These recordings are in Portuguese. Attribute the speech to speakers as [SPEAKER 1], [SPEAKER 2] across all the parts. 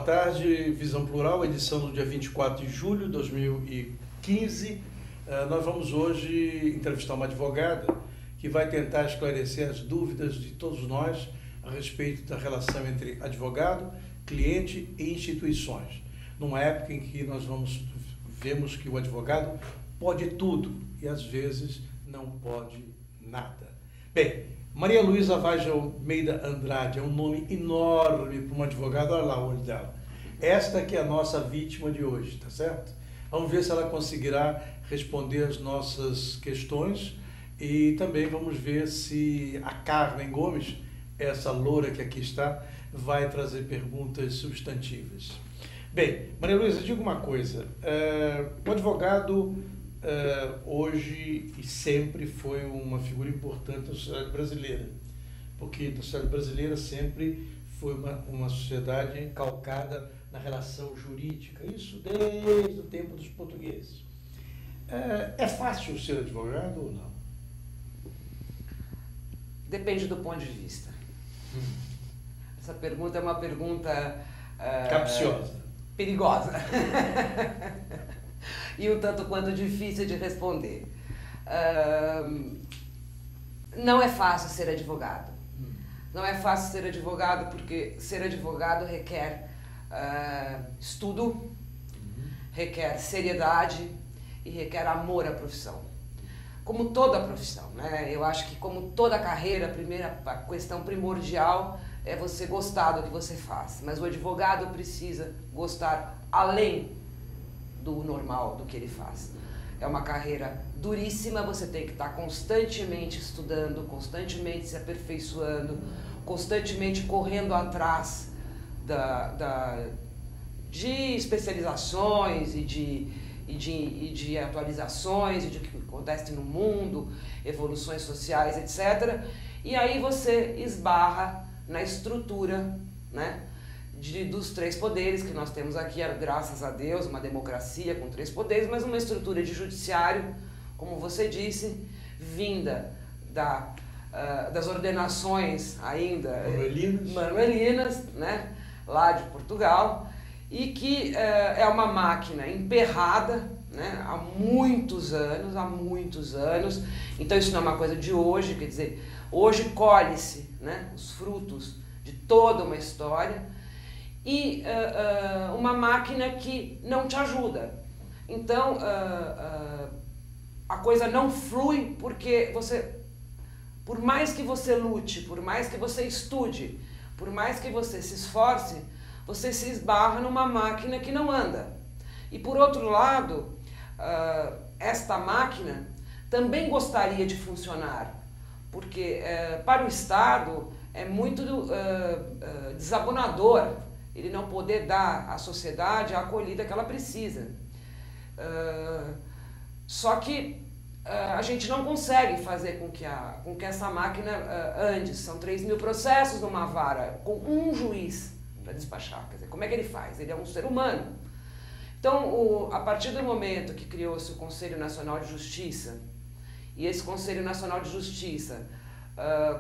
[SPEAKER 1] tarde, Visão Plural, edição do dia 24 de julho de 2015. Nós vamos hoje entrevistar uma advogada que vai tentar esclarecer as dúvidas de todos nós a respeito da relação entre advogado, cliente e instituições. Numa época em que nós vemos que o advogado pode tudo e às vezes não pode nada. Bem, Maria Luísa Vaz de Almeida Andrade é um nome enorme para uma advogada. Olha lá o olho dela. Esta que é a nossa vítima de hoje, tá certo? Vamos ver se ela conseguirá responder as nossas questões e também vamos ver se a Carmen Gomes, essa loura que aqui está, vai trazer perguntas substantivas. Bem, Maria Luísa, diga uma coisa. O advogado hoje e sempre foi uma figura importante na sociedade brasileira, porque a sociedade brasileira sempre foi uma sociedade calcada na relação jurídica, isso desde o tempo dos portugueses. É fácil ser advogado ou não?
[SPEAKER 2] Depende do ponto de vista. Essa pergunta é uma pergunta
[SPEAKER 1] capciosa,
[SPEAKER 2] perigosa e um tanto quanto difícil de responder. Não é fácil ser advogado. Não é fácil ser advogado porque ser advogado requer estudo, requer seriedade e requer amor à profissão. Como toda profissão, né? Eu acho que como toda carreira, a questão primordial é você gostar do que você faz. Mas o advogado precisa gostar além do normal, do que ele faz. É uma carreira duríssima, você tem que estar constantemente estudando, constantemente se aperfeiçoando, constantemente correndo atrás de especializações e de atualizações, e de o que acontece no mundo, evoluções sociais, etc. E aí você esbarra na estrutura, né, dos três poderes que nós temos aqui, graças a Deus, uma democracia com três poderes, mas uma estrutura de judiciário, como você disse, vinda das ordenações ainda manuelinas, né, lá de Portugal, e que é uma máquina emperrada, né, há muitos anos. Então isso não é uma coisa de hoje, quer dizer, hoje colhe-se, né, os frutos de toda uma história e uma máquina que não te ajuda. Então a coisa não flui porque por mais que você lute, por mais que você estude, por mais que você se esforce, você se esbarra numa máquina que não anda. E por outro lado, esta máquina também gostaria de funcionar, porque para o Estado é muito desabonador ele não poder dar à sociedade a acolhida que ela precisa. Só que a gente não consegue fazer com que essa máquina ande. São 3.000 processos numa vara, com um juiz para despachar. Quer dizer, como é que ele faz? Ele é um ser humano. Então, a partir do momento que criou-se o Conselho Nacional de Justiça, e esse Conselho Nacional de Justiça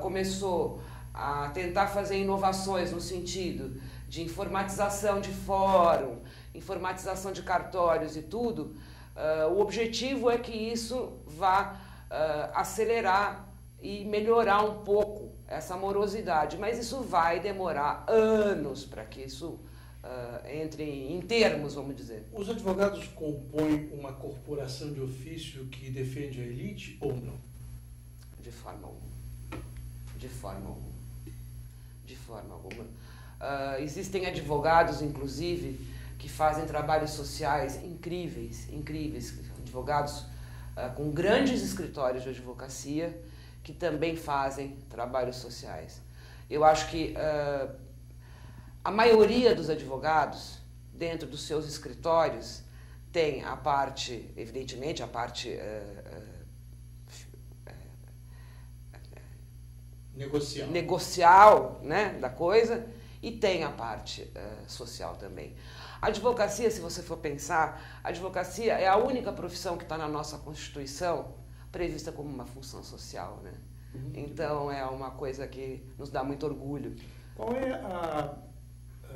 [SPEAKER 2] começou a tentar fazer inovações no sentido de informatização de fórum, informatização de cartórios e tudo, o objetivo é que isso vá acelerar e melhorar um pouco essa morosidade, mas isso vai demorar anos para que isso entre em termos, vamos dizer.
[SPEAKER 1] Os advogados compõem uma corporação de ofício que defende a elite ou não?
[SPEAKER 2] De forma alguma. De forma alguma. De forma alguma. Existem advogados, inclusive, que fazem trabalhos sociais incríveis, advogados com grandes escritórios de advocacia que também fazem trabalhos sociais. Eu acho que a maioria dos advogados, dentro dos seus escritórios, tem a parte, evidentemente, a parte negocial, né, da coisa, e tem a parte social também. A advocacia, se você for pensar, a advocacia é a única profissão que está na nossa Constituição prevista como uma função social, né? Então é uma coisa que nos dá muito orgulho.
[SPEAKER 1] Qual é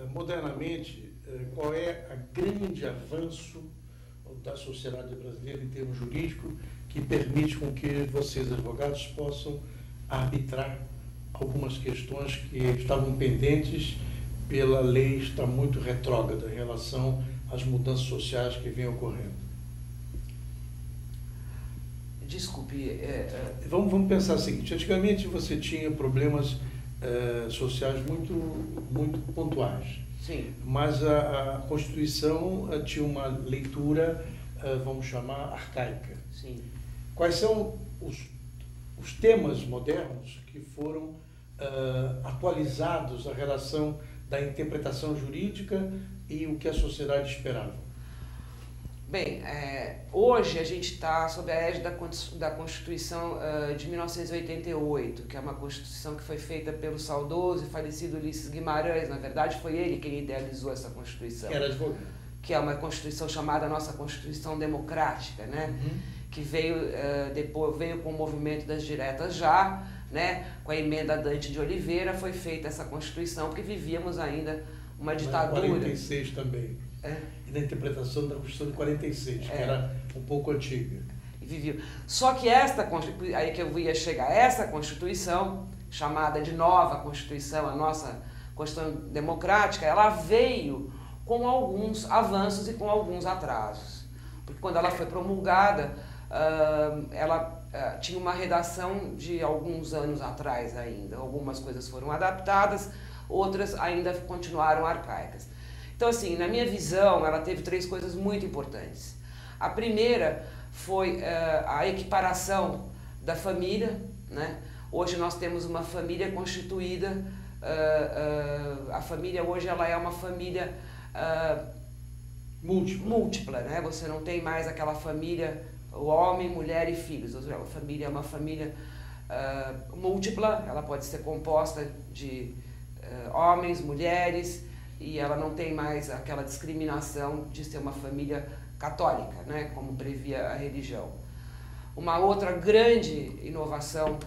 [SPEAKER 1] modernamente, qual é o grande avanço da sociedade brasileira em termos jurídicos que permite com que vocês, advogados, possam arbitrar algumas questões que estavam pendentes pela lei estar muito retrógrada em relação às mudanças sociais que vêm ocorrendo?
[SPEAKER 2] Desculpe.
[SPEAKER 1] Vamos pensar o seguinte: antigamente você tinha problemas sociais muito pontuais.
[SPEAKER 2] Sim.
[SPEAKER 1] Mas a Constituição tinha uma leitura, vamos chamar, arcaica.
[SPEAKER 2] Sim.
[SPEAKER 1] Quais são os temas modernos que foram atualizados à relação da interpretação jurídica e o que a sociedade esperava?
[SPEAKER 2] Bem, hoje a gente está sob a égide da Constituição de 1988, que é uma Constituição que foi feita pelo saudoso e falecido Ulisses Guimarães. Na verdade, foi ele quem idealizou essa Constituição.
[SPEAKER 1] Que era advogado.
[SPEAKER 2] Que é uma Constituição chamada nossa Constituição Democrática, né? Que veio depois com o movimento das diretas já, né? Com a emenda Dante de Oliveira foi feita essa Constituição, porque vivíamos ainda uma ditadura.
[SPEAKER 1] 46 também. E na interpretação da Constituição de 46, que era um pouco antiga.
[SPEAKER 2] Só que aí que eu ia chegar, essa Constituição, chamada de nova Constituição, a nossa Constituição Democrática, ela veio com alguns avanços e com alguns atrasos. Porque quando ela foi promulgada, ela tinha uma redação de alguns anos atrás ainda. Algumas coisas foram adaptadas, outras ainda continuaram arcaicas. Então, assim, na minha visão, ela teve 3 coisas muito importantes. A primeira foi a equiparação da família, né? Hoje nós temos uma família constituída, a família hoje ela é uma família múltipla, né? Você não tem mais aquela família, o homem, mulher e filhos. A família é uma família múltipla, ela pode ser composta de homens, mulheres, e ela não tem mais aquela discriminação de ser uma família católica, né, como previa a religião. Uma outra grande inovação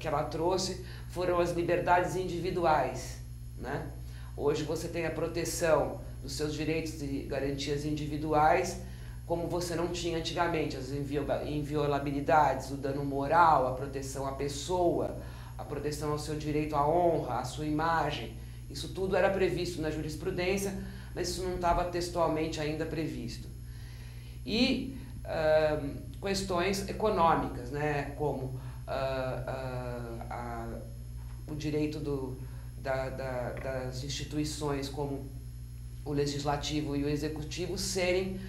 [SPEAKER 2] que ela trouxe foram as liberdades individuais, né? Hoje você tem a proteção dos seus direitos e garantias individuais, como você não tinha antigamente, as inviolabilidades, o dano moral, a proteção à pessoa, a proteção ao seu direito à honra, à sua imagem. Isso tudo era previsto na jurisprudência, mas isso não estava textualmente ainda previsto. E questões econômicas, né, como o direito das instituições como o legislativo e o executivo serem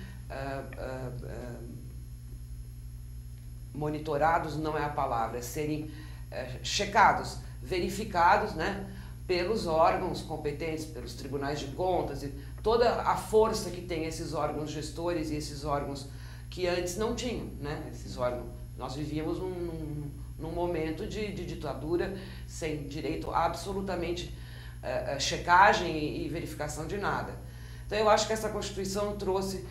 [SPEAKER 2] monitorados, não é a palavra, serem checados, verificados, né, pelos órgãos competentes, pelos tribunais de contas e toda a força que tem esses órgãos gestores e esses órgãos que antes não tinham, né? Esses órgãos, nós vivíamos num momento de ditadura sem direito a absolutamente checagem e verificação de nada. Então eu acho que essa Constituição trouxe,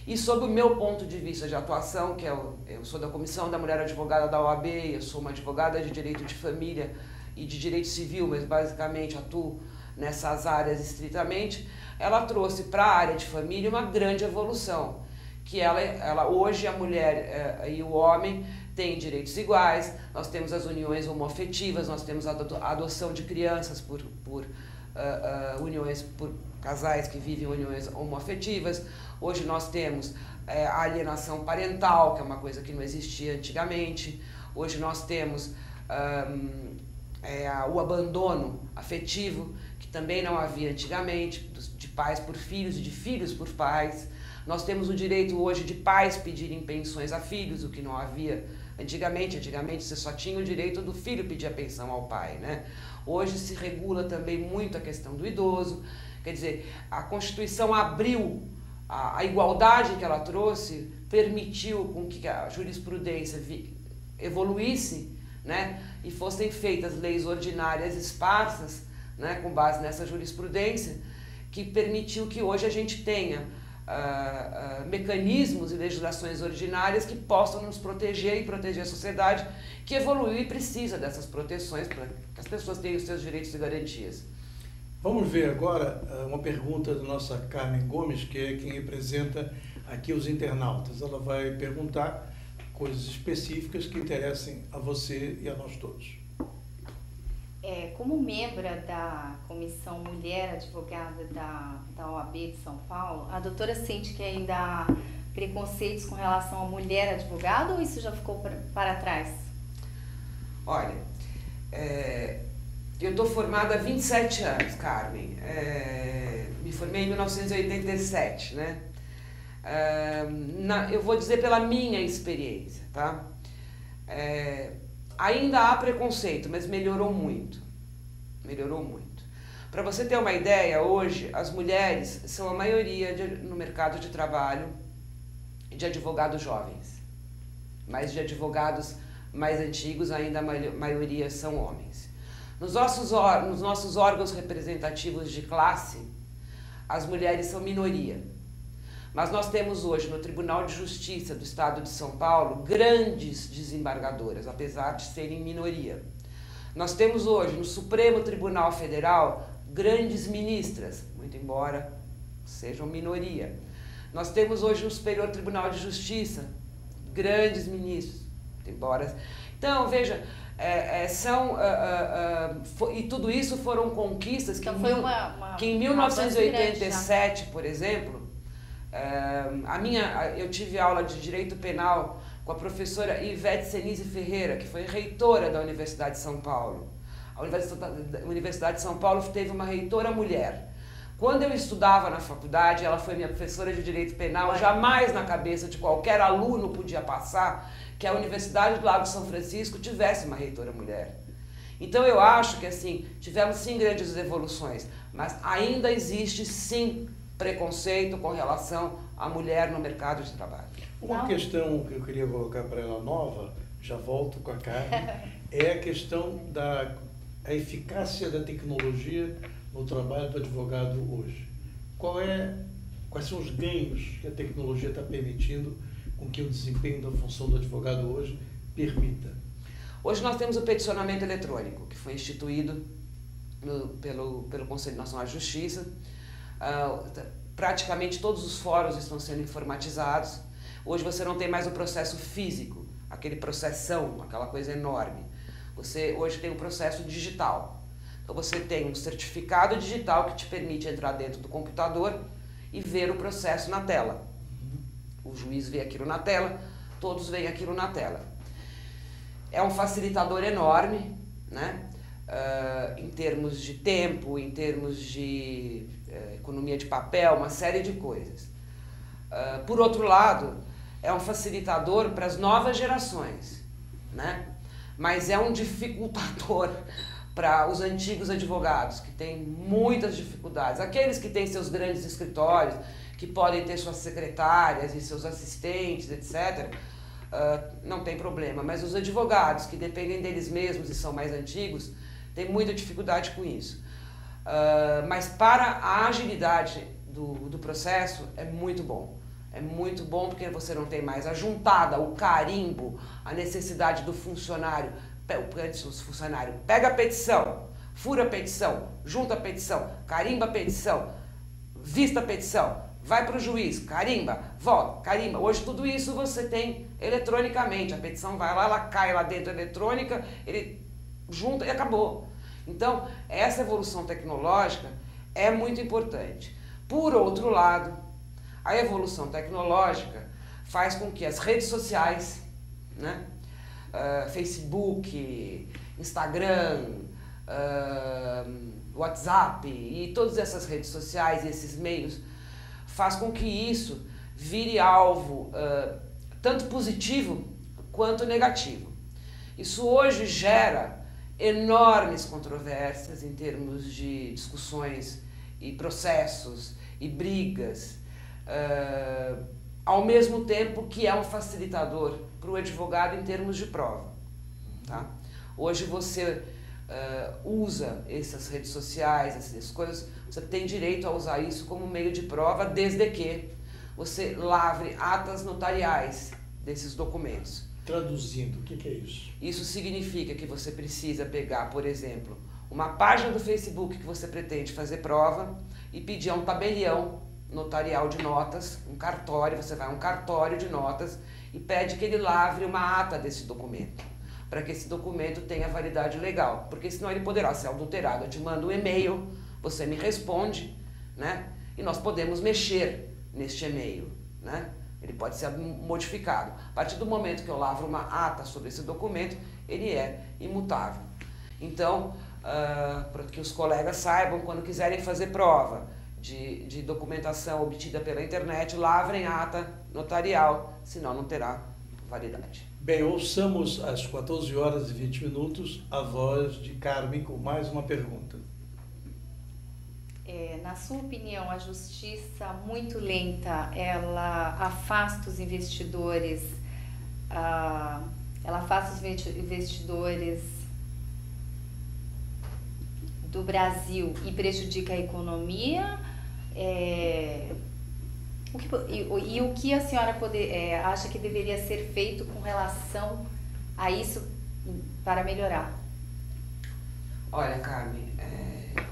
[SPEAKER 2] e sob o meu ponto de vista de atuação, que eu sou da Comissão da Mulher Advogada da OAB, eu sou uma advogada de direito de família e de direito civil, mas basicamente atuo nessas áreas estritamente, ela trouxe para a área de família uma grande evolução, que ela hoje a mulher e o homem têm direitos iguais, nós temos as uniões homoafetivas, nós temos a adoção de crianças por uniões, por casais que vivem uniões homoafetivas, hoje nós temos a alienação parental, que é uma coisa que não existia antigamente, hoje nós temos o abandono afetivo, que também não havia antigamente, de pais por filhos e de filhos por pais. Nós temos o direito hoje de pais pedirem pensões a filhos, o que não havia antigamente. Antigamente você só tinha o direito do filho pedir a pensão ao pai, né? Hoje se regula também muito a questão do idoso. Quer dizer, a Constituição abriu, a igualdade que ela trouxe permitiu com que a jurisprudência evoluísse, né, e fossem feitas leis ordinárias esparsas, né, com base nessa jurisprudência, que permitiu que hoje a gente tenha mecanismos e legislações ordinárias que possam nos proteger e proteger a sociedade, que evoluiu e precisa dessas proteções para que as pessoas tenham os seus direitos e garantias.
[SPEAKER 1] Vamos ver agora uma pergunta da nossa Carmen Gomes, que é quem representa aqui os internautas. Ela vai perguntar coisas específicas que interessem a você e a nós todos.
[SPEAKER 3] Como membra da Comissão Mulher Advogada da OAB de São Paulo, a doutora sente que ainda há preconceitos com relação à mulher advogada ou isso já ficou para trás?
[SPEAKER 2] Olha, eu estou formada há 27 anos, Carmen. Me formei em 1987, né? Eu vou dizer pela minha experiência, tá? Ainda há preconceito, mas melhorou muito. Melhorou muito. Para você ter uma ideia, hoje as mulheres são a maioria no mercado de trabalho de advogados jovens. Mas de advogados mais antigos, ainda a maioria são homens. Nos nossos órgãos representativos de classe, as mulheres são minoria. Mas nós temos hoje no Tribunal de Justiça do Estado de São Paulo grandes desembargadoras, apesar de serem minoria. Nós temos hoje no Supremo Tribunal Federal grandes ministras, muito embora sejam minoria. Nós temos hoje no Superior Tribunal de Justiça grandes ministros, muito embora... Então, veja, e tudo isso foram conquistas que,
[SPEAKER 3] então
[SPEAKER 2] que em 1987, por exemplo, eu tive aula de Direito Penal com a professora Ivete Senise Ferreira, que foi reitora da Universidade de São Paulo. A Universidade de São Paulo teve uma reitora mulher. Quando eu estudava na faculdade, ela foi minha professora de Direito Penal, jamais na cabeça de qualquer aluno podia passar que a Universidade do Lago de São Francisco tivesse uma reitora mulher. Então eu acho que assim, tivemos sim grandes evoluções, mas ainda existe sim preconceito com relação à mulher no mercado de trabalho.
[SPEAKER 1] Uma questão que eu queria colocar para ela nova, já volto com a Carmen, é a questão da eficácia da tecnologia no trabalho do advogado hoje. Quais são os ganhos que a tecnologia está permitindo com que o desempenho da função do advogado hoje permita?
[SPEAKER 2] Hoje nós temos o peticionamento eletrônico, que foi instituído pelo Conselho Nacional de Justiça. Praticamente todos os fóruns estão sendo informatizados. Hoje você não tem mais o processo físico, aquele processão, aquela coisa enorme. Você hoje tem um processo digital. Então você tem um certificado digital que te permite entrar dentro do computador e ver o processo na tela. O juiz vê aquilo na tela, todos veem aquilo na tela. É um facilitador enorme, né? Em termos de tempo, em termos de economia de papel, uma série de coisas. Por outro lado, é um facilitador para as novas gerações, né? Mas é um dificultador para os antigos advogados, que têm muitas dificuldades. Aqueles que têm seus grandes escritórios, que podem ter suas secretárias e seus assistentes, etc., não tem problema. Mas os advogados que dependem deles mesmos e são mais antigos, têm muita dificuldade com isso. Mas para a agilidade do processo é muito bom. É muito bom porque você não tem mais a juntada, o carimbo, a necessidade do funcionário. O funcionário pega a petição, fura a petição, junta a petição, carimba a petição, vista a petição, vai para o juiz, carimba, volta, carimba. Hoje tudo isso você tem eletronicamente. A petição vai lá, ela cai lá dentro eletrônica, ele junta e acabou. Então, essa evolução tecnológica é muito importante. Por outro lado, a evolução tecnológica faz com que as redes sociais, né, Facebook, Instagram, WhatsApp e todas essas redes sociais e esses meios, faz com que isso vire alvo tanto positivo quanto negativo. Isso hoje gera enormes controvérsias em termos de discussões e processos e brigas, ao mesmo tempo que é um facilitador para o advogado em termos de prova. Tá? Hoje você usa essas redes sociais, essas coisas, você tem direito a usar isso como meio de prova, desde que você lavre atas notariais desses documentos.
[SPEAKER 1] Traduzindo, o que é isso?
[SPEAKER 2] Isso significa que você precisa pegar, por exemplo, uma página do Facebook que você pretende fazer prova e pedir a um tabelião notarial de notas, um cartório, você vai a um cartório de notas e pede que ele lavre uma ata desse documento, para que esse documento tenha validade legal, porque senão ele poderá ser adulterado. Eu te mando um e-mail, você me responde, né? E nós podemos mexer neste e-mail, né? Ele pode ser modificado. A partir do momento que eu lavro uma ata sobre esse documento, ele é imutável. Então, para que os colegas saibam, quando quiserem fazer prova de documentação obtida pela internet, lavrem a ata notarial, senão não terá validade.
[SPEAKER 1] Bem, ouçamos às 14h20 a voz de Carmen com mais uma pergunta.
[SPEAKER 3] Na sua opinião, a justiça muito lenta, ela afasta os investidores, do Brasil e prejudica a economia? O que a senhora acha que deveria ser feito com relação a isso para melhorar?
[SPEAKER 2] Olha, Carmen,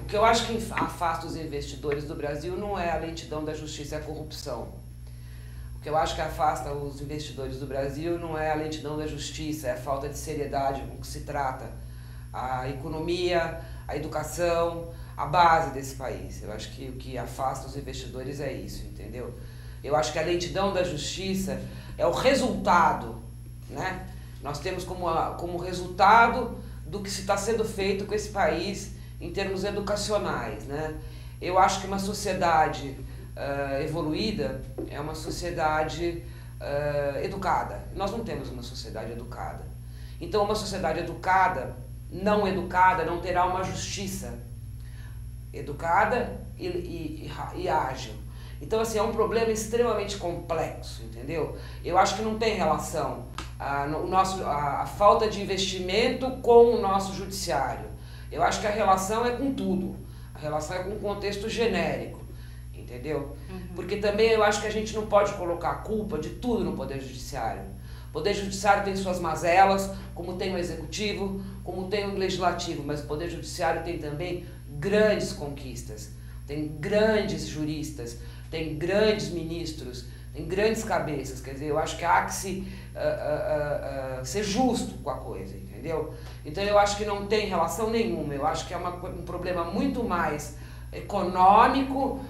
[SPEAKER 2] o que eu acho que afasta os investidores do Brasil não é a lentidão da justiça, é a corrupção. O que eu acho que afasta os investidores do Brasil não é a lentidão da justiça, é a falta de seriedade com que se trata a economia, a educação, a base desse país. Eu acho que o que afasta os investidores é isso, entendeu? Eu acho que a lentidão da justiça é o resultado, né? Nós temos como resultado do que está sendo feito com esse país em termos educacionais, né? Eu acho que uma sociedade evoluída é uma sociedade educada. Nós não temos uma sociedade educada. Então, uma sociedade educada, não educada, não terá uma justiça educada e ágil. Então, assim, é um problema extremamente complexo, entendeu? Eu acho que não tem relação a falta de investimento com o nosso judiciário. Eu acho que a relação é com tudo. A relação é com um contexto genérico, entendeu? Porque também eu acho que a gente não pode colocar a culpa de tudo no Poder Judiciário. O Poder Judiciário tem suas mazelas, como tem o Executivo, como tem o Legislativo, mas o Poder Judiciário tem também grandes conquistas, tem grandes juristas, tem grandes ministros, tem grandes cabeças. Quer dizer, eu acho que há que ser justo com a coisa, entendeu? Então eu acho que não tem relação nenhuma, eu acho que é um problema muito mais econômico,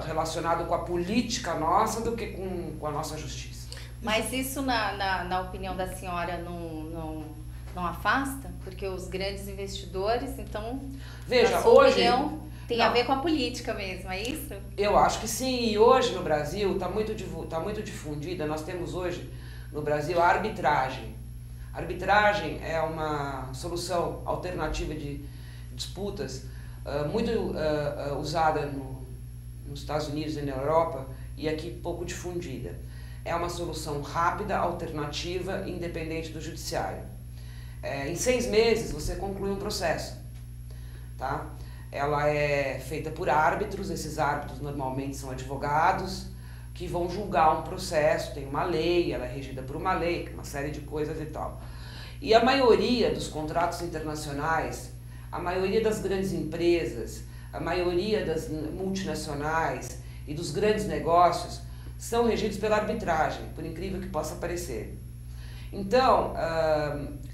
[SPEAKER 2] relacionado com a política nossa do que com a nossa justiça.
[SPEAKER 3] Mas isso, na opinião da senhora, não afasta? Porque os grandes investidores, então,
[SPEAKER 2] veja,
[SPEAKER 3] na sua
[SPEAKER 2] hoje,
[SPEAKER 3] opinião, tem
[SPEAKER 2] não,
[SPEAKER 3] a ver com a política mesmo, é isso?
[SPEAKER 2] Eu acho que sim, e hoje no Brasil está muito difundida, nós temos hoje no Brasil a arbitragem. A arbitragem é uma solução alternativa de disputas muito usada nos Estados Unidos e na Europa e aqui pouco difundida. É uma solução rápida, alternativa, independente do judiciário. Em 6 meses você conclui um processo, tá? Ela é feita por árbitros, esses árbitros normalmente são advogados que vão julgar um processo, tem uma lei, ela é regida por uma lei, uma série de coisas e tal. E a maioria dos contratos internacionais, a maioria das grandes empresas, a maioria das multinacionais e dos grandes negócios são regidos pela arbitragem, por incrível que possa parecer. Então,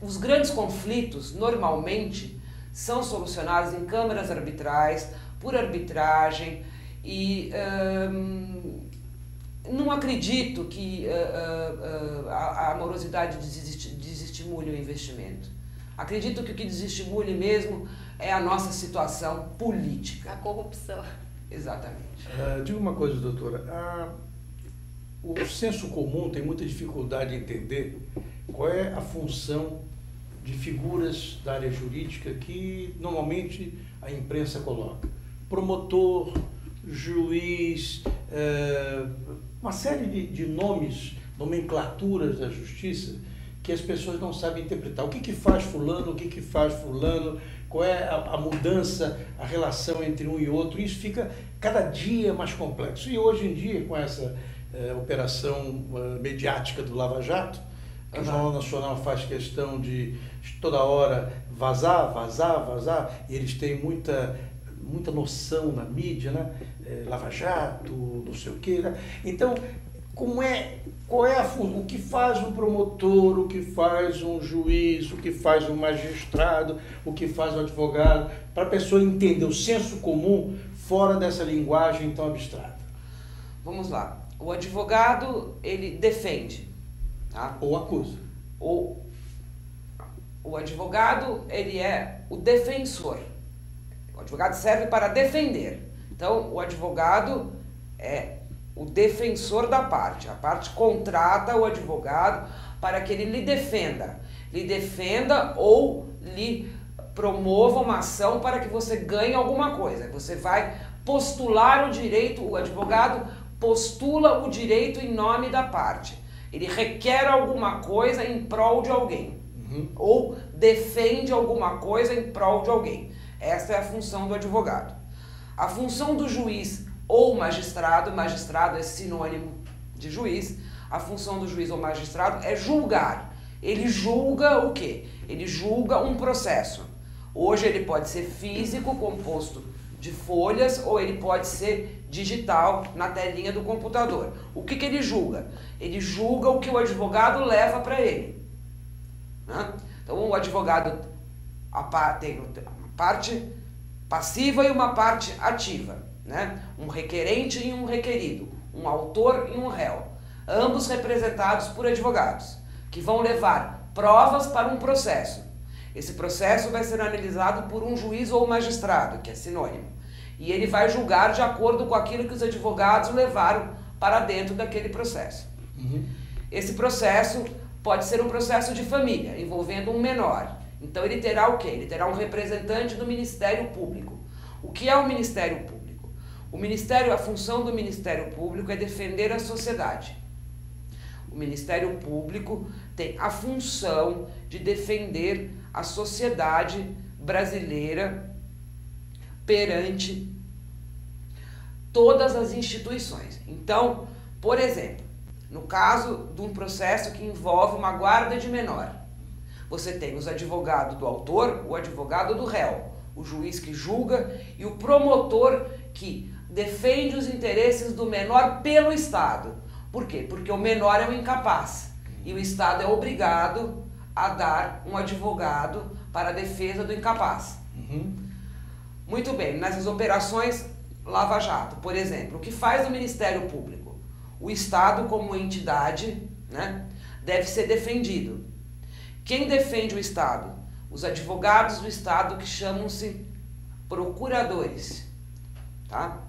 [SPEAKER 2] os grandes conflitos, normalmente, são solucionados em câmaras arbitrais, por arbitragem, e não acredito que a morosidade desestimule o investimento. Acredito que o que desestimule mesmo é a nossa situação política.
[SPEAKER 3] A corrupção.
[SPEAKER 2] Exatamente.
[SPEAKER 1] Diga uma coisa, doutora. O senso comum tem muita dificuldade em entender qual é a função de figuras da área jurídica que normalmente a imprensa coloca. Promotor, juiz, uma série de nomes, nomenclaturas da justiça que as pessoas não sabem interpretar. O que faz fulano, o que faz fulano, qual é a mudança, a relação entre um e outro. Isso fica cada dia mais complexo. E hoje em dia, com essa operação mediática do Lava Jato, que o Jornal Nacional faz questão de toda hora vazar, e eles têm muita noção na mídia, né? Lava Jato, não sei o quê, né? Então, qual é o que faz um promotor, o que faz um juiz, o que faz um magistrado, o que faz um advogado, para a pessoa entender o senso comum fora dessa linguagem tão abstrata?
[SPEAKER 2] Vamos lá. O advogado, ele defende, tá?
[SPEAKER 1] Ou acusa.
[SPEAKER 2] O advogado, ele é o defensor. O advogado serve para defender. Então, o advogado é o defensor da parte. A parte contrata o advogado para que ele lhe defenda ou lhe promova uma ação para que você ganhe alguma coisa. Você vai postular o direito, o advogado postula o direito em nome da parte. Ele requer alguma coisa em prol de alguém. Ou defende alguma coisa em prol de alguém. Essa é a função do advogado. A função do juiz ou magistrado é sinônimo de juiz, a função do juiz ou magistrado é julgar. Ele julga o quê? Ele julga um processo. Hoje ele pode ser físico, composto de folhas, ou ele pode ser digital, na telinha do computador. O que ele julga? Ele julga o que o advogado leva para ele. Né? Então o advogado tem uma parte passiva e uma parte ativa, né? Um requerente e um requerido, um autor e um réu, ambos representados por advogados, que vão levar provas para um processo. Esse processo vai ser analisado por um juiz ou magistrado, que é sinônimo, e ele vai julgar de acordo com aquilo que os advogados levaram para dentro daquele processo. Esse processo pode ser um processo de família, envolvendo um menor. Então ele terá o quê? Ele terá um representante do Ministério Público. O que é o Ministério Público? A função do Ministério Público é defender a sociedade. O Ministério Público tem a função de defender a sociedade brasileira perante todas as instituições. Então, por exemplo, no caso de um processo que envolve uma guarda de menor, você tem os advogados do autor, o advogado do réu, o juiz que julga e o promotor que defende os interesses do menor pelo Estado. Por quê? Porque o menor é o incapaz e o Estado é obrigado a dar um advogado para a defesa do incapaz. Muito bem, nessas operações Lava Jato, por exemplo, o que faz o Ministério Público? O Estado, como entidade, né, deve ser defendido. Quem defende o Estado? Os advogados do Estado, que chamam-se procuradores, tá?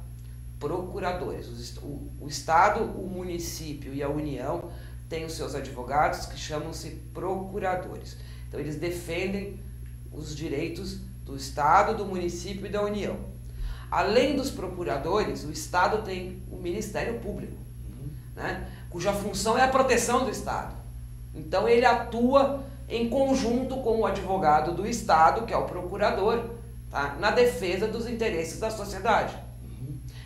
[SPEAKER 2] Procuradores. O Estado, o município e a União têm os seus advogados, que chamam-se procuradores. Então, eles defendem os direitos do Estado, do município e da União. Além dos procuradores, o Estado tem o Ministério Público, né, cuja função é a proteção do Estado. Então, ele atua em conjunto com o advogado do Estado, que é o procurador, tá, na defesa dos interesses da sociedade.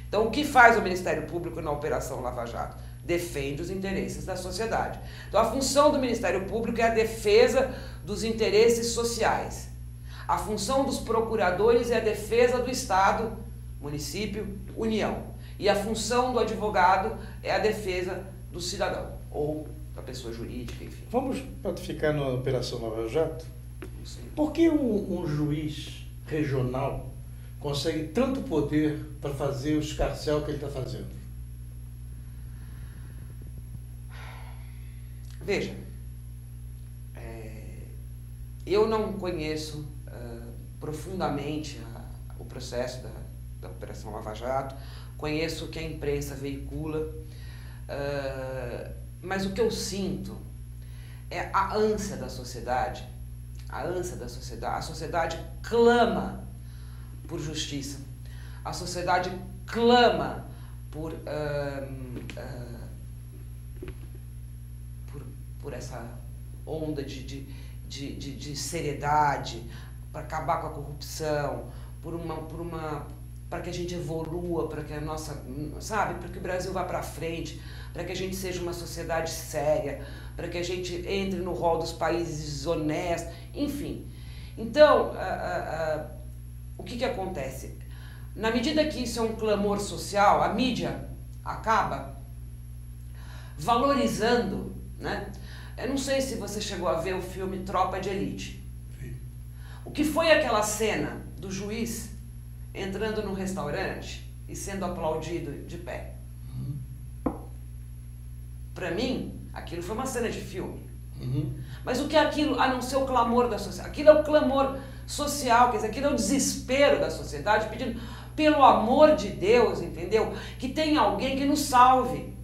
[SPEAKER 2] Então, o que faz o Ministério Público na Operação Lava Jato? Defende os interesses da sociedade. Então, a função do Ministério Público é a defesa dos interesses sociais. A função dos procuradores é a defesa do Estado, município, União. E a função do advogado é a defesa do cidadão, ou da pessoa jurídica, enfim.
[SPEAKER 1] Vamos ficar na Operação Lava Jato? Por que um juiz regional consegue tanto poder para fazer o escarcéu que ele está fazendo?
[SPEAKER 2] Veja, eu não conheço profundamente o processo da Operação Lava Jato, conheço o que a imprensa veicula, mas o que eu sinto é a ânsia da sociedade. A sociedade clama por justiça. A sociedade clama por essa onda de seriedade, para acabar com a corrupção, para que a gente evolua, para que a nossa, sabe, para que o Brasil vá para frente, para que a gente seja uma sociedade séria, para que a gente entre no rol dos países honestos, enfim. Então, o que acontece? Na medida que isso é um clamor social, a mídia acaba valorizando, né? Eu não sei se você chegou a ver o filme Tropa de Elite.
[SPEAKER 1] Sim.
[SPEAKER 2] O que foi aquela cena do juiz entrando num restaurante e sendo aplaudido de pé? Para mim, aquilo foi uma cena de filme. Mas o que é aquilo, a não ser o clamor da sociedade? Aquilo é o clamor social, quer dizer, aquilo é o desespero da sociedade pedindo, pelo amor de Deus, entendeu? Que tenha alguém que nos salve.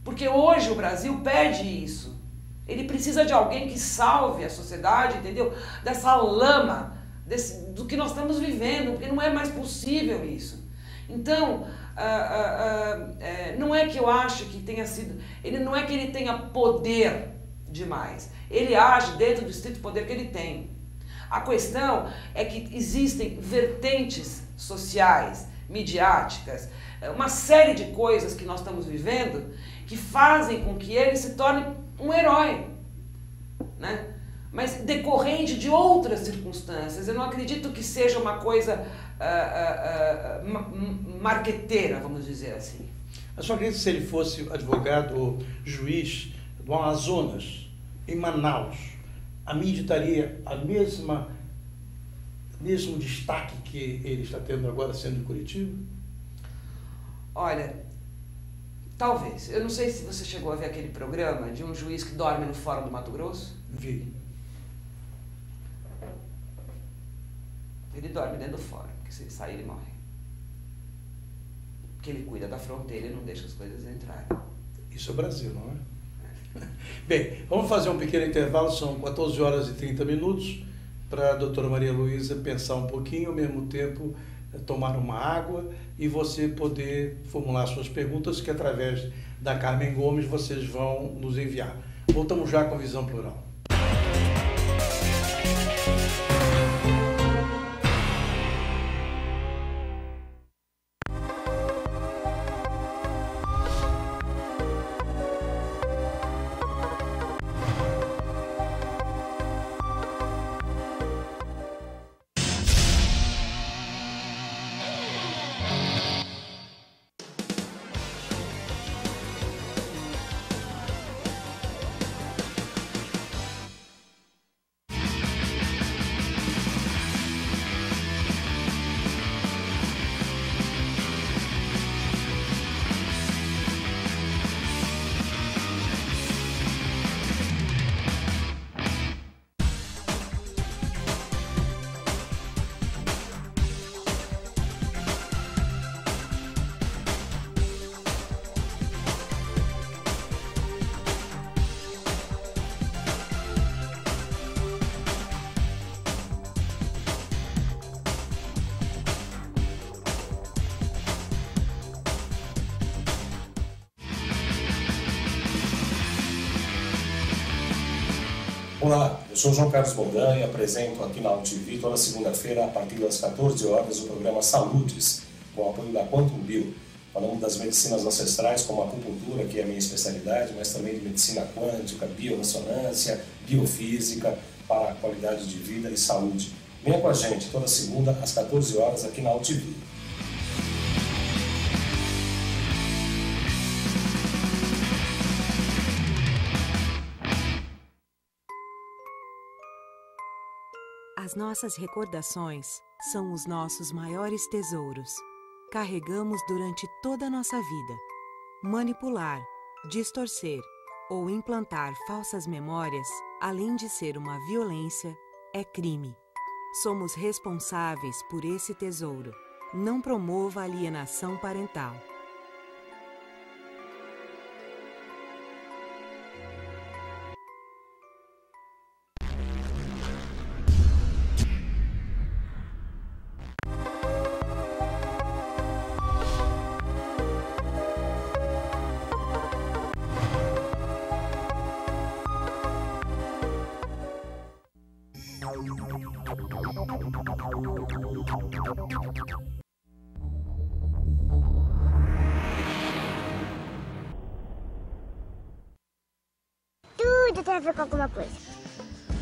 [SPEAKER 2] Porque hoje o Brasil pede isso. Ele precisa de alguém que salve a sociedade, entendeu? Dessa lama, do que nós estamos vivendo, porque não é mais possível isso. Então, não é que eu acho que tenha sido... não é que ele tenha poder demais. Ele age dentro do estrito poder que ele tem. A questão é que existem vertentes sociais, midiáticas, uma série de coisas que nós estamos vivendo que fazem com que ele se torne um herói, né? Mas decorrente de outras circunstâncias. Eu não acredito que seja uma coisa marqueteira, vamos dizer assim.
[SPEAKER 1] A senhora acredita que se ele fosse advogado ou juiz do Amazonas, em Manaus, a mídia daria mesmo destaque que ele está tendo agora sendo em Curitiba?
[SPEAKER 2] Olha, talvez. Eu não sei se você chegou a ver aquele programa de um juiz que dorme no Fórum do Mato Grosso.
[SPEAKER 1] Vi.
[SPEAKER 2] Ele dorme dentro do fórum, porque se ele sair ele morre. Porque ele cuida da fronteira e não deixa as coisas entrarem.
[SPEAKER 1] Isso é o Brasil, não é? Bem, vamos fazer um pequeno intervalo, são 14 horas e 30 minutos, para a doutora Maria Luísa pensar um pouquinho, ao mesmo tempo tomar uma água e você poder formular suas perguntas, que através da Carmen Gomes vocês vão nos enviar. Voltamos já com a Visão Plural.
[SPEAKER 4] Olá, eu sou João Carlos Bondan e apresento aqui na UTV toda segunda-feira, a partir das 14 horas, o programa Saludes, com o apoio da Quantum Bio. Falamos das medicinas ancestrais, como a acupuntura, que é a minha especialidade, mas também de medicina quântica, biorressonância, biofísica, para a qualidade de vida e saúde. Venha com a gente toda segunda, às 14 horas, aqui na UTV.
[SPEAKER 5] As nossas recordações são os nossos maiores tesouros. Carregamos durante toda a nossa vida. Manipular, distorcer ou implantar falsas memórias, além de ser uma violência, é crime. Somos responsáveis por esse tesouro. Não promova alienação parental.
[SPEAKER 6] vida tem a ver com alguma coisa.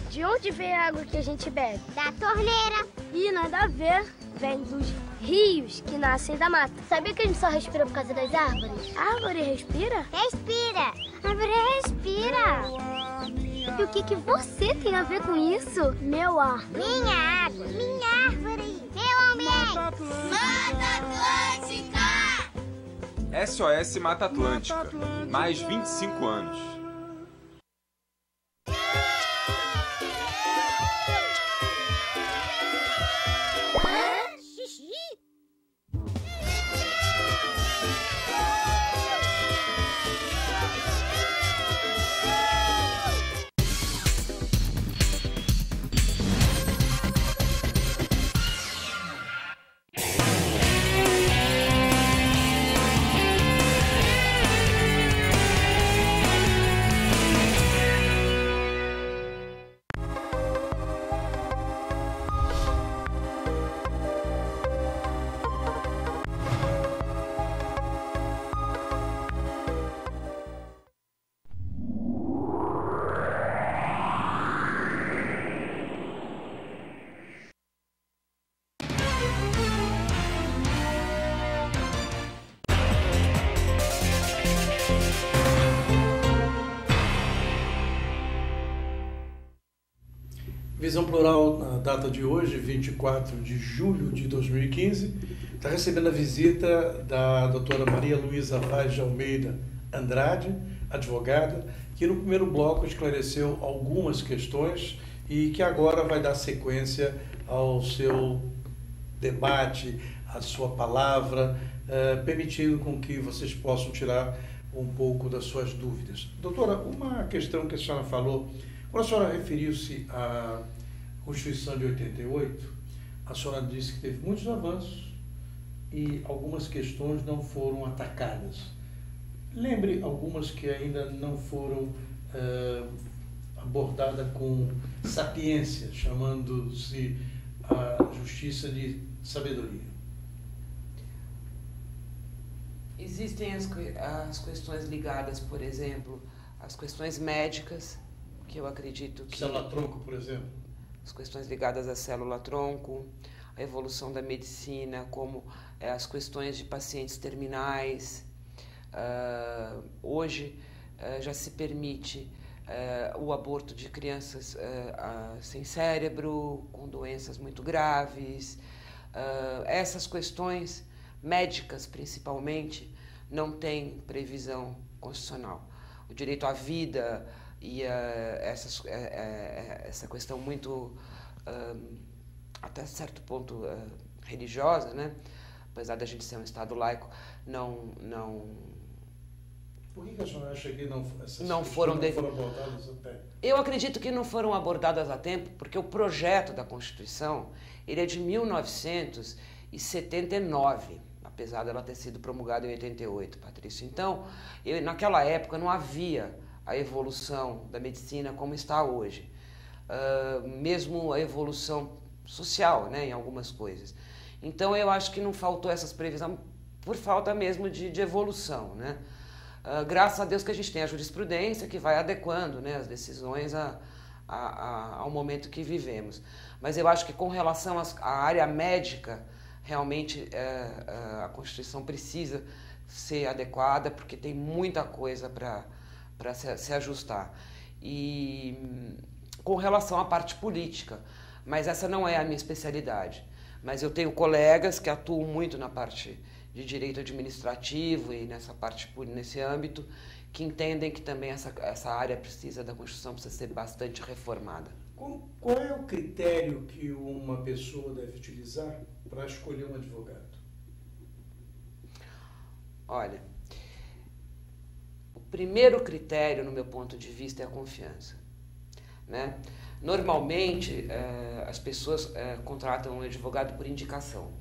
[SPEAKER 7] De onde vem a água que a gente bebe?
[SPEAKER 6] Da torneira.
[SPEAKER 7] Ih, nada a ver. Vem dos rios que nascem da mata.
[SPEAKER 6] Sabia que a gente só respira por causa das árvores?
[SPEAKER 7] A árvore respira?
[SPEAKER 6] Respira. A árvore respira.
[SPEAKER 7] E o que você tem a ver com isso? Meu ar.
[SPEAKER 6] Minha água. Minha árvore. Meu ambiente.
[SPEAKER 8] Mata Atlântica!
[SPEAKER 9] SOS Mata Atlântica. Mais 25 anos.
[SPEAKER 1] Visão Plural, na data de hoje, 24 de julho de 2015, está recebendo a visita da doutora Maria Luísa Vaz de Almeida Andrade, advogada, que no primeiro bloco esclareceu algumas questões e que agora vai dar sequência ao seu debate, à sua palavra, permitindo com que vocês possam tirar um pouco das suas dúvidas. Doutora, uma questão que a senhora falou, quando a senhora referiu-se à Constituição de 88, a senhora disse que teve muitos avanços e algumas questões não foram atacadas. Lembre algumas que ainda não foram abordadas com sapiência, chamando-se a justiça de sabedoria.
[SPEAKER 2] Existem as questões ligadas, por exemplo, às questões médicas, que eu acredito que...
[SPEAKER 1] Célula-tronco, por exemplo.
[SPEAKER 2] As questões ligadas à célula-tronco, a evolução da medicina, como as questões de pacientes terminais. Hoje já se permite o aborto de crianças sem cérebro, com doenças muito graves. Essas questões médicas, principalmente, não têm previsão constitucional. O direito à vida e essa questão muito, até certo ponto, religiosa, né? Apesar da gente ser um Estado laico, não...
[SPEAKER 1] Por que a senhora acha que
[SPEAKER 2] não foram
[SPEAKER 1] abordadas a tempo?
[SPEAKER 2] Eu acredito que não foram abordadas a tempo, porque o projeto da Constituição ele é de 1979, apesar dela ter sido promulgada em 88, Patrício. Então, naquela época não havia a evolução da medicina como está hoje. Mesmo a evolução social, né, em algumas coisas. Então, eu acho que não faltou essas previsões por falta mesmo de evolução, né? Graças a Deus que a gente tem a jurisprudência que vai adequando, né, as decisões ao momento que vivemos. Mas eu acho que com relação à área médica, realmente a Constituição precisa ser adequada, porque tem muita coisa para se ajustar. E com relação à parte política, mas essa não é a minha especialidade. Mas eu tenho colegas que atuam muito na parte de direito administrativo e nesse âmbito, que entendem que também essa área da Constituição precisa ser bastante reformada.
[SPEAKER 1] Qual é o critério que uma pessoa deve utilizar para escolher um advogado?
[SPEAKER 2] Olha, o primeiro critério, no meu ponto de vista, é a confiança, né? Normalmente, as pessoas contratam um advogado por indicação,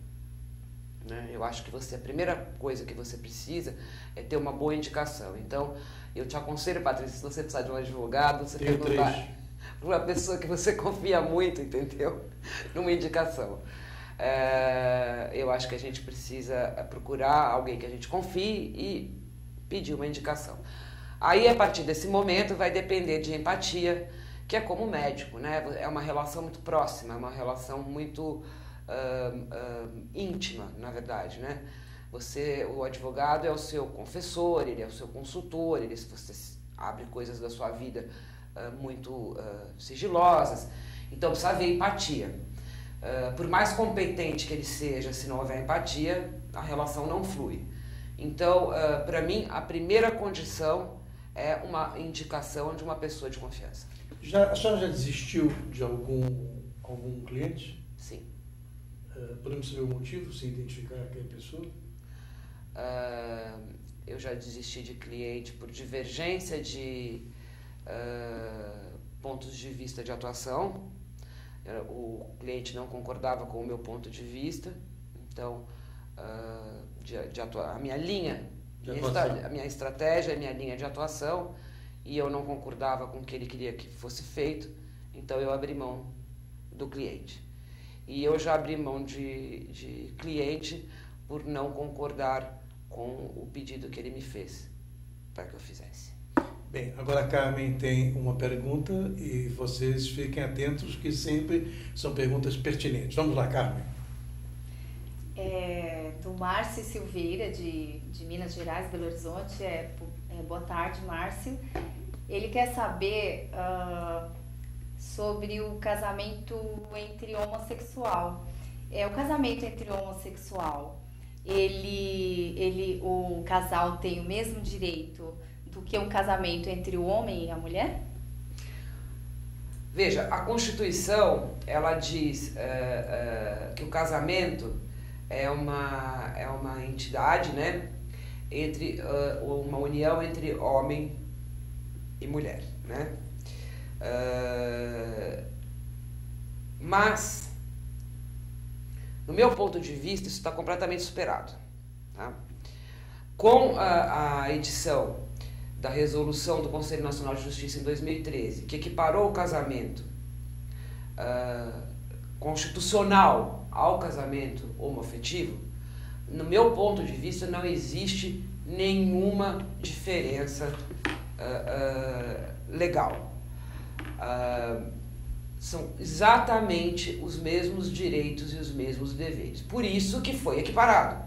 [SPEAKER 2] né? Eu acho que a primeira coisa que você precisa é ter uma boa indicação. Então, eu te aconselho, Patrícia, se você precisar de um advogado, você perguntar para uma pessoa que você confia muito, entendeu? Numa indicação. Eu acho que a gente precisa procurar alguém que a gente confie e pedir uma indicação. Aí, a partir desse momento, vai depender de empatia, que é como médico, né? É uma relação muito próxima, é uma relação muito íntima, na verdade, né? O advogado é o seu confessor, ele é o seu consultor, você abre coisas da sua vida muito sigilosas, então precisa haver empatia. Por mais competente que ele seja, se não houver empatia, a relação não flui. Então, para mim, a primeira condição é uma indicação de uma pessoa de confiança.
[SPEAKER 1] A senhora já desistiu de algum cliente?
[SPEAKER 2] Sim.
[SPEAKER 1] Podemos saber o motivo, se identificar quem é a pessoa?
[SPEAKER 2] Eu já desisti de cliente por divergência de pontos de vista de atuação. O cliente não concordava com o meu ponto de vista, então a minha linha, a minha estratégia, a minha linha de atuação, e eu não concordava com o que ele queria que fosse feito, então eu abri mão do cliente. E eu já abri mão de cliente por não concordar com o pedido que ele me fez para que eu fizesse.
[SPEAKER 1] Bem, agora a Carmen tem uma pergunta e vocês fiquem atentos que sempre são perguntas pertinentes. Vamos lá, Carmen.
[SPEAKER 3] Do Márcio Silveira, de Minas Gerais, Belo Horizonte. Boa tarde, Márcio. Ele quer saber sobre o casamento entre homossexual. O casamento entre homossexual, o casal tem o mesmo direito do que um casamento entre o homem e a mulher?
[SPEAKER 2] Veja, a Constituição, ela diz que o casamento é uma entidade, né, uma união entre homem e mulher, né? Mas, no meu ponto de vista, isso está completamente superado, tá? Com a edição da resolução do Conselho Nacional de Justiça em 2013, que equiparou o casamento constitucional ao casamento homoafetivo, no meu ponto de vista não existe nenhuma diferença legal. São exatamente os mesmos direitos e os mesmos deveres. Por isso que foi equiparado,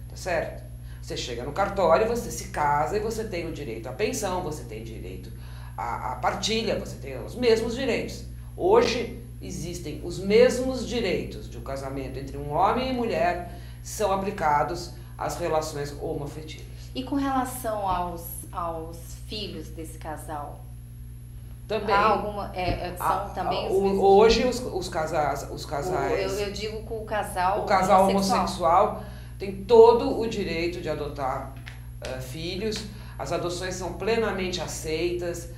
[SPEAKER 2] tá certo? Você chega no cartório, você se casa e você tem o direito à pensão, você tem direito à partilha, você tem os mesmos direitos. Hoje existem os mesmos direitos de um casamento entre um homem e mulher, são aplicados às relações homoafetivas.
[SPEAKER 3] E com relação aos filhos desse casal?
[SPEAKER 2] Também.
[SPEAKER 3] São também os mesmos?
[SPEAKER 2] Hoje os casais...
[SPEAKER 3] Eu digo com o casal
[SPEAKER 2] homossexual tem todo o direito de adotar filhos, as adoções são plenamente aceitas,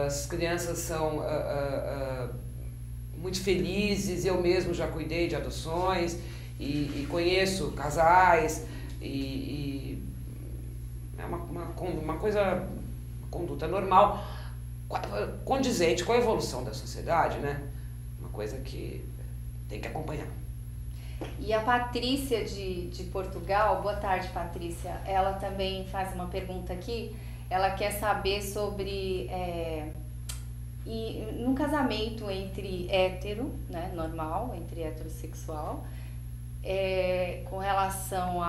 [SPEAKER 2] as crianças são muito felizes, eu mesmo já cuidei de adoções e conheço casais e é uma conduta normal, condizente com a evolução da sociedade, né? Uma coisa que tem que acompanhar.
[SPEAKER 3] E a Patrícia de Portugal, boa tarde, Patrícia, ela também faz uma pergunta aqui, ela quer saber sobre no casamento entre hétero, né, normal, entre heterossexual, com relação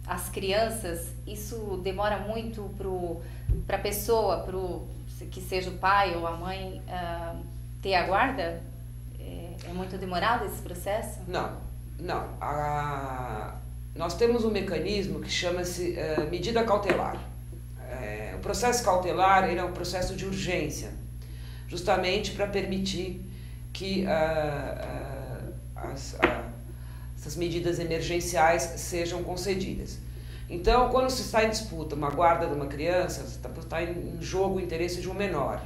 [SPEAKER 3] às crianças, isso demora muito para a pessoa, que seja o pai ou a mãe, ter a guarda? É muito demorado esse processo?
[SPEAKER 2] Não. Nós temos um mecanismo que chama-se medida cautelar. O processo cautelar ele é um processo de urgência, justamente para permitir que essas medidas emergenciais sejam concedidas. Então, quando se está em disputa uma guarda de uma criança, está em jogo o interesse de um menor.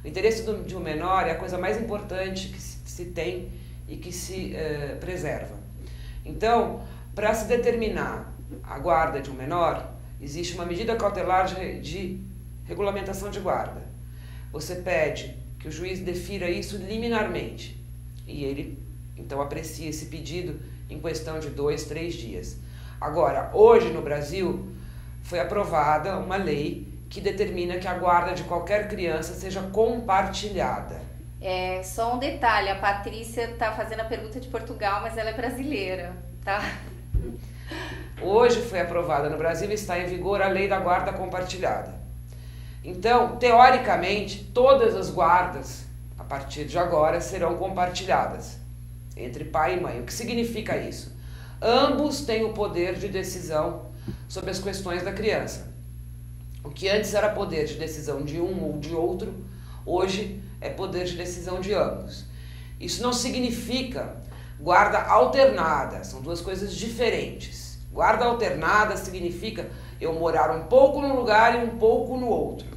[SPEAKER 2] O interesse de um menor é a coisa mais importante que se tem e que se preserva. Então, para se determinar a guarda de um menor, existe uma medida cautelar de regulamentação de guarda. Você pede que o juiz defira isso liminarmente e ele, então, aprecia esse pedido em questão de 2, 3 dias. Agora, hoje no Brasil, foi aprovada uma lei que determina que a guarda de qualquer criança seja compartilhada.
[SPEAKER 3] Só um detalhe, a Patrícia está fazendo a pergunta de Portugal, mas ela é brasileira, tá?
[SPEAKER 2] Hoje foi aprovada no Brasil e está em vigor a lei da guarda compartilhada. Então, teoricamente, todas as guardas, a partir de agora, serão compartilhadas entre pai e mãe. O que significa isso? Ambos têm o poder de decisão sobre as questões da criança. O que antes era poder de decisão de um ou de outro, hoje é poder de decisão de ambos. Isso não significa guarda alternada, são duas coisas diferentes. Guarda alternada significa eu morar um pouco num lugar e um pouco no outro.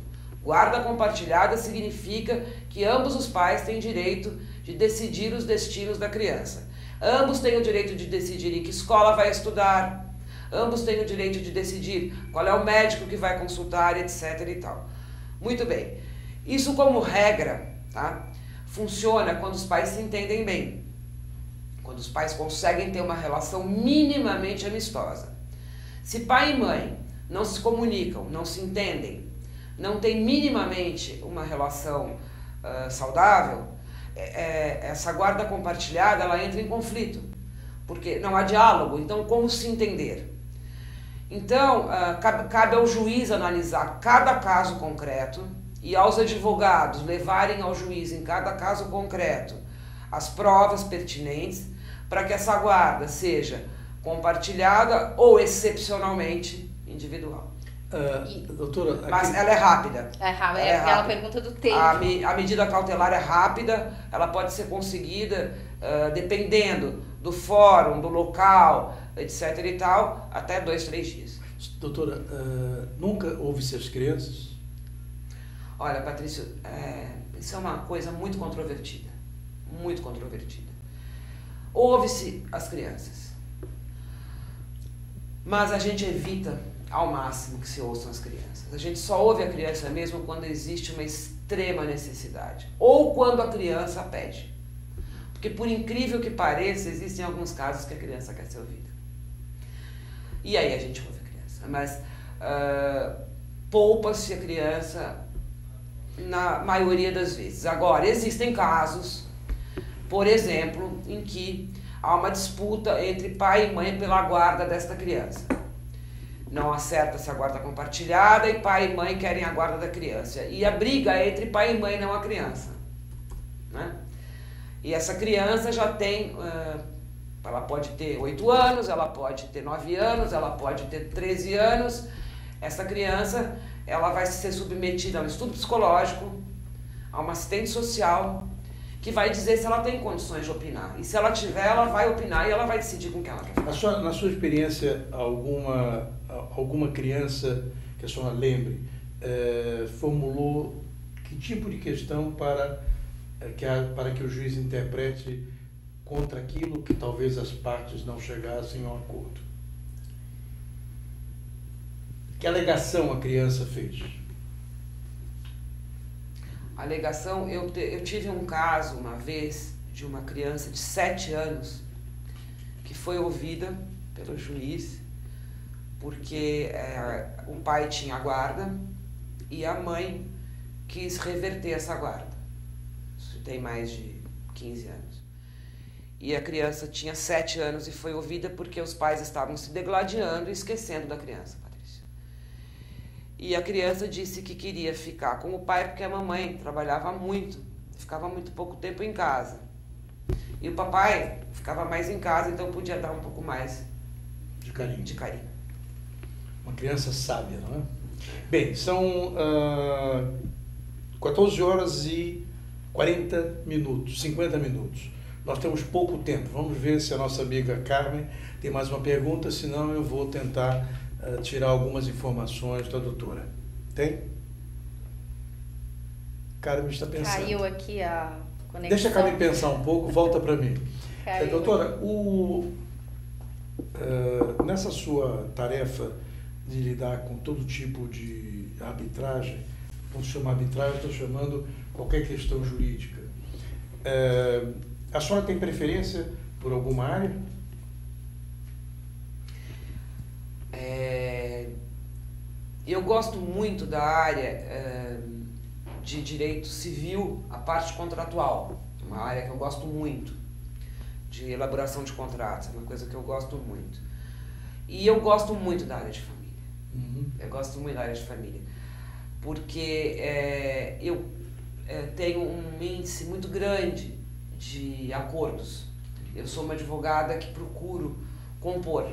[SPEAKER 2] Guarda compartilhada significa que ambos os pais têm direito de decidir os destinos da criança. Ambos têm o direito de decidir em que escola vai estudar. Ambos têm o direito de decidir qual é o médico que vai consultar, etc. e tal. Muito bem. Isso, como regra, tá, funciona quando os pais se entendem bem. Quando os pais conseguem ter uma relação minimamente amistosa. Se pai e mãe não se comunicam, não se entendem, não têm minimamente uma relação saudável, essa guarda compartilhada ela entra em conflito. Porque não há diálogo, então como se entender? Então, cabe ao juiz analisar cada caso concreto e aos advogados levarem ao juiz em cada caso concreto as provas pertinentes para que essa guarda seja compartilhada ou excepcionalmente individual.
[SPEAKER 1] Doutora,
[SPEAKER 2] mas ela é rápida.
[SPEAKER 3] É rápida, é aquela pergunta do tempo.
[SPEAKER 2] A medida cautelar é rápida, ela pode ser conseguida dependendo do fórum, do local, etc. e tal, até 2, 3 dias.
[SPEAKER 1] Doutora, nunca houve-se as crianças?
[SPEAKER 2] Olha, Patrício, isso é uma coisa muito controvertida. Muito controvertida. Houve-se as crianças. Mas a gente evita ao máximo que se ouçam as crianças. A gente só ouve a criança mesmo quando existe uma extrema necessidade. Ou quando a criança pede. Porque, por incrível que pareça, existem alguns casos que a criança quer ser ouvida. E aí a gente ouve a criança. Mas poupa-se a criança na maioria das vezes. Agora, existem casos, por exemplo, em que há uma disputa entre pai e mãe pela guarda desta criança. Não acerta-se a guarda compartilhada e pai e mãe querem a guarda da criança. E a briga é entre pai e mãe, não a criança. Né? E essa criança já tem, ela pode ter 8 anos, ela pode ter 9 anos, ela pode ter 13 anos. Essa criança, ela vai ser submetida a um estudo psicológico, a uma assistente social, que vai dizer se ela tem condições de opinar. E se ela tiver, ela vai opinar e ela vai decidir com quem ela quer falar.
[SPEAKER 1] Na sua experiência, alguma criança que a senhora lembre formulou que tipo de questão para que o juiz interprete contra aquilo que talvez as partes não chegassem a um acordo? Que alegação a criança fez?
[SPEAKER 2] A alegação, eu tive um caso uma vez de uma criança de 7 anos que foi ouvida pelo juiz porque o pai tinha a guarda e a mãe quis reverter essa guarda. Isso tem mais de 15 anos. E a criança tinha 7 anos e foi ouvida porque os pais estavam se degladiando e esquecendo da criança, Patrícia. E a criança disse que queria ficar com o pai porque a mamãe trabalhava muito, ficava muito pouco tempo em casa. E o papai ficava mais em casa, então podia dar um pouco mais
[SPEAKER 1] de carinho.
[SPEAKER 2] De carinho.
[SPEAKER 1] Uma criança sábia, não é? Bem, são 14 horas e 40 minutos, 50 minutos. Nós temos pouco tempo. Vamos ver se a nossa amiga Carmen tem mais uma pergunta, senão eu vou tentar tirar algumas informações da doutora. Tem? Carmen está pensando.
[SPEAKER 3] Caiu aqui a conexão.
[SPEAKER 1] Deixa a Carmen pensar um pouco, volta para mim. Doutora, nessa sua tarefa de lidar com todo tipo de arbitragem, não se chama arbitragem, estou chamando qualquer questão jurídica. A senhora tem preferência por alguma área?
[SPEAKER 2] gosto muito da área de direito civil, a parte contratual, uma área que eu gosto muito, de elaboração de contratos, é uma coisa que eu gosto muito. E eu gosto muito da área de família. Eu gosto muito da área de família, porque eu tenho um índice muito grande de acordos. Eu sou uma advogada que procuro compor.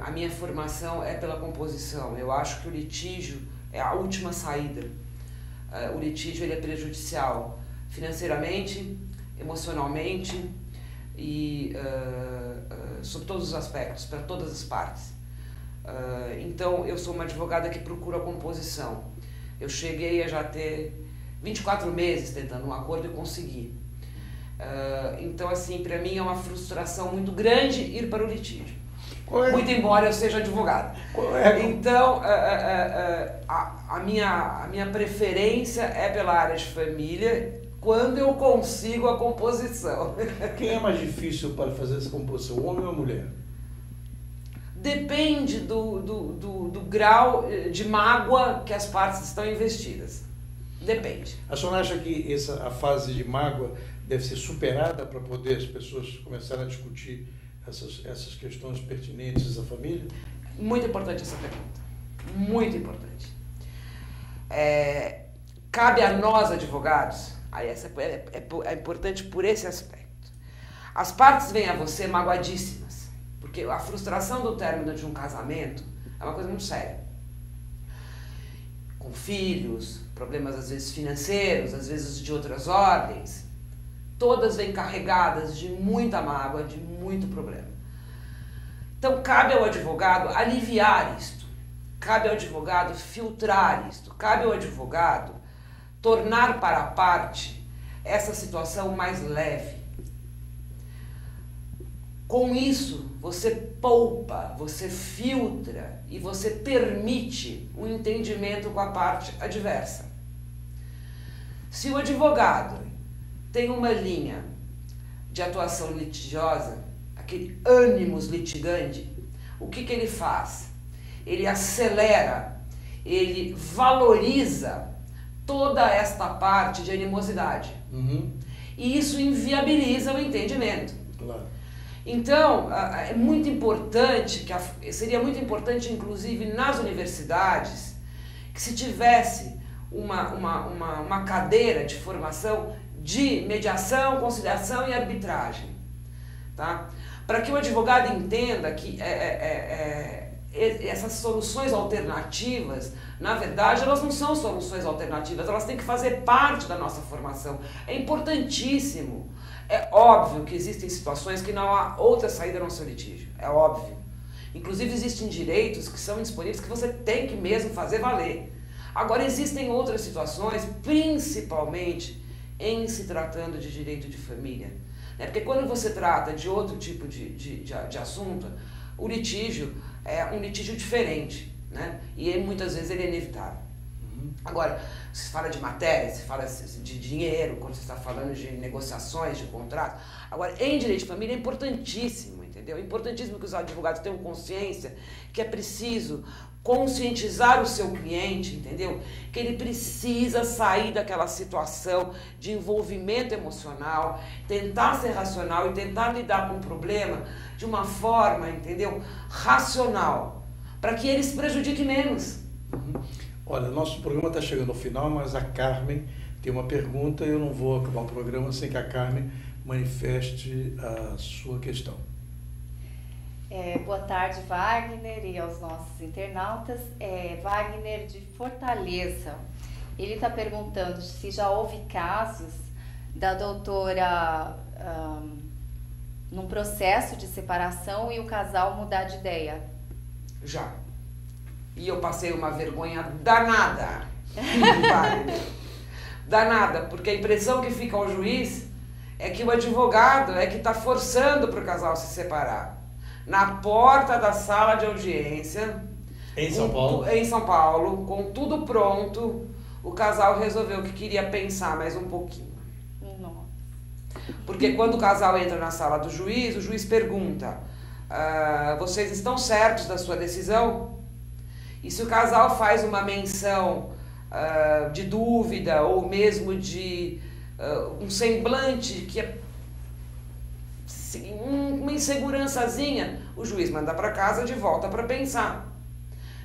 [SPEAKER 2] A minha formação é pela composição. Eu acho que o litígio é a última saída. O litígio ele é prejudicial financeiramente, emocionalmente e sob todos os aspectos, para todas as partes. Então, eu sou uma advogada que procura a composição. Eu cheguei a já ter 24 meses tentando um acordo e consegui. Então, assim, para mim é uma frustração muito grande ir para o litígio. Muito embora eu seja advogada. Então, a minha preferência é pela área de família quando eu consigo a composição.
[SPEAKER 1] Quem é mais difícil para fazer essa composição, o homem ou a mulher?
[SPEAKER 2] Depende do grau de mágoa que as partes estão investidas. Depende.
[SPEAKER 1] A senhora acha que a fase de mágoa deve ser superada para poder as pessoas começarem a discutir essas questões pertinentes à família?
[SPEAKER 2] Muito importante essa pergunta. Muito importante. Cabe a nós, advogados, aí é importante por esse aspecto. As partes vêm a você magoadíssimas, porque a frustração do término de um casamento é uma coisa muito séria. Com filhos, problemas às vezes financeiros, às vezes de outras ordens, todas vêm carregadas de muita mágoa, de muito problema. Então cabe ao advogado aliviar isto, cabe ao advogado filtrar isto, cabe ao advogado tornar para a parte essa situação mais leve. Com isso, você poupa, você filtra e você permite um entendimento com a parte adversa. Se o advogado tem uma linha de atuação litigiosa, aquele ânimos litigante, o que ele faz? Ele acelera, ele valoriza toda esta parte de animosidade. E isso inviabiliza o entendimento.
[SPEAKER 1] Claro.
[SPEAKER 2] Então, é muito importante, seria muito importante, inclusive, nas universidades, que se tivesse uma cadeira de formação de mediação, conciliação e arbitragem, tá? Para que o advogado entenda que essas soluções alternativas, na verdade, elas não são soluções alternativas, elas têm que fazer parte da nossa formação. É importantíssimo. É óbvio que existem situações que não há outra saída no seu litígio, é óbvio. Inclusive existem direitos que são disponíveis que você tem que mesmo fazer valer. Agora existem outras situações, principalmente em se tratando de direito de família. Porque quando você trata de outro tipo de assunto, o litígio é um litígio diferente, né? E muitas vezes ele é inevitável. Agora, se fala de matéria, se fala de dinheiro, quando você está falando de negociações, de contrato. Agora, em direito de família é importantíssimo, entendeu? É importantíssimo que os advogados tenham consciência que é preciso conscientizar o seu cliente, entendeu? Que ele precisa sair daquela situação de envolvimento emocional, tentar ser racional e tentar lidar com o problema de uma forma, entendeu? Racional, para que ele se prejudique menos.
[SPEAKER 1] Olha, nosso programa está chegando ao final, mas a Carmen tem uma pergunta e eu não vou acabar o programa sem que a Carmen manifeste a sua questão.
[SPEAKER 3] Boa tarde, Wagner, e aos nossos internautas. Wagner de Fortaleza. Ele está perguntando se já houve casos da doutora num processo de separação e o casal mudar de ideia.
[SPEAKER 2] Já. E eu passei uma vergonha danada. Danada, porque a impressão que fica ao juiz é que o advogado é que está forçando para o casal se separar. Na porta da sala de audiência,
[SPEAKER 1] em São Paulo,
[SPEAKER 2] com tudo pronto, o casal resolveu que queria pensar mais um pouquinho.
[SPEAKER 3] Nossa.
[SPEAKER 2] Porque quando o casal entra na sala do juiz, o juiz pergunta: vocês estão certos da sua decisão? E se o casal faz uma menção de dúvida ou mesmo de um semblante que é uma insegurançazinha, o juiz manda para casa de volta para pensar.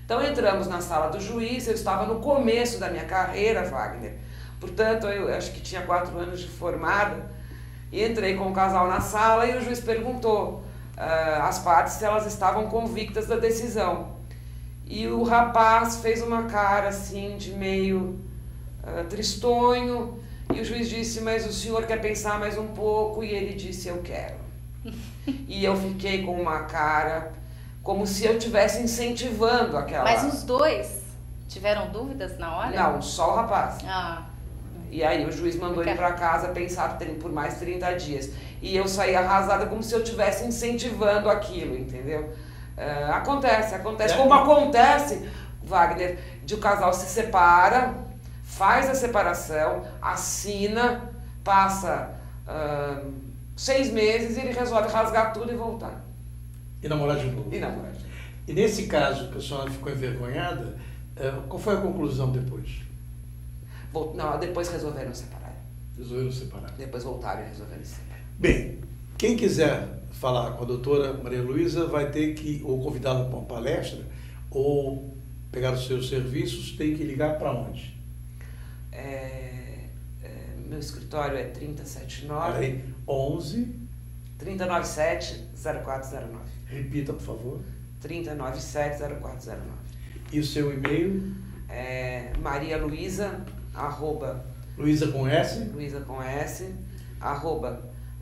[SPEAKER 2] Então entramos na sala do juiz, eu estava no começo da minha carreira, Wagner, portanto eu acho que tinha 4 anos de formada, e entrei com o casal na sala e o juiz perguntou às partes se elas estavam convictas da decisão. E o rapaz fez uma cara assim de meio tristonho, e o juiz disse, mas o senhor quer pensar mais um pouco? E ele disse, eu quero. E eu fiquei com uma cara como se eu estivesse incentivando aquela...
[SPEAKER 3] Mas os dois tiveram dúvidas na hora?
[SPEAKER 2] Não, só o rapaz.
[SPEAKER 3] Ah.
[SPEAKER 2] E aí o juiz mandou ele para casa pensar por mais 30 dias. E eu saí arrasada como se eu estivesse incentivando aquilo, entendeu? Acontece. Como acontece, Wagner, de o casal se separa, faz a separação, assina, passa 6 meses e ele resolve rasgar tudo e voltar.
[SPEAKER 1] E namorar de novo. E nesse caso que a senhora ficou envergonhada, qual foi a conclusão depois?
[SPEAKER 2] Não, depois resolveram separar.
[SPEAKER 1] Resolveram separar.
[SPEAKER 2] Depois voltaram e resolveram separar.
[SPEAKER 1] Bem, quem quiser falar com a doutora Maria Luísa vai ter que ou convidá-la para uma palestra ou pegar os seus serviços, tem que ligar para onde?
[SPEAKER 2] Meu escritório é 3079...
[SPEAKER 1] Peraí, 11...
[SPEAKER 2] 3097-0409.
[SPEAKER 1] Repita, por favor.
[SPEAKER 2] 3097-0409.
[SPEAKER 1] E o seu e-mail?
[SPEAKER 2] Maria Luísa,
[SPEAKER 1] Luísa com S?
[SPEAKER 2] Luísa com S,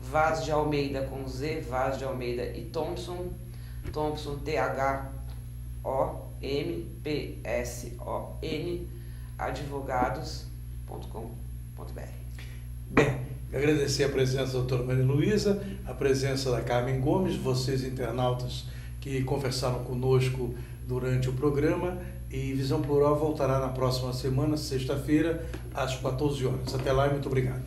[SPEAKER 2] Vaz de Almeida com Z, Vaz de Almeida e Thompson, THOMPSON, advogados.com.br.
[SPEAKER 1] Bem, agradecer a presença da doutora Maria Luísa, a presença da Carmen Gomes, vocês internautas que conversaram conosco durante o programa, e Visão Plural voltará na próxima semana, sexta-feira, às 14 horas. Até lá e muito obrigado.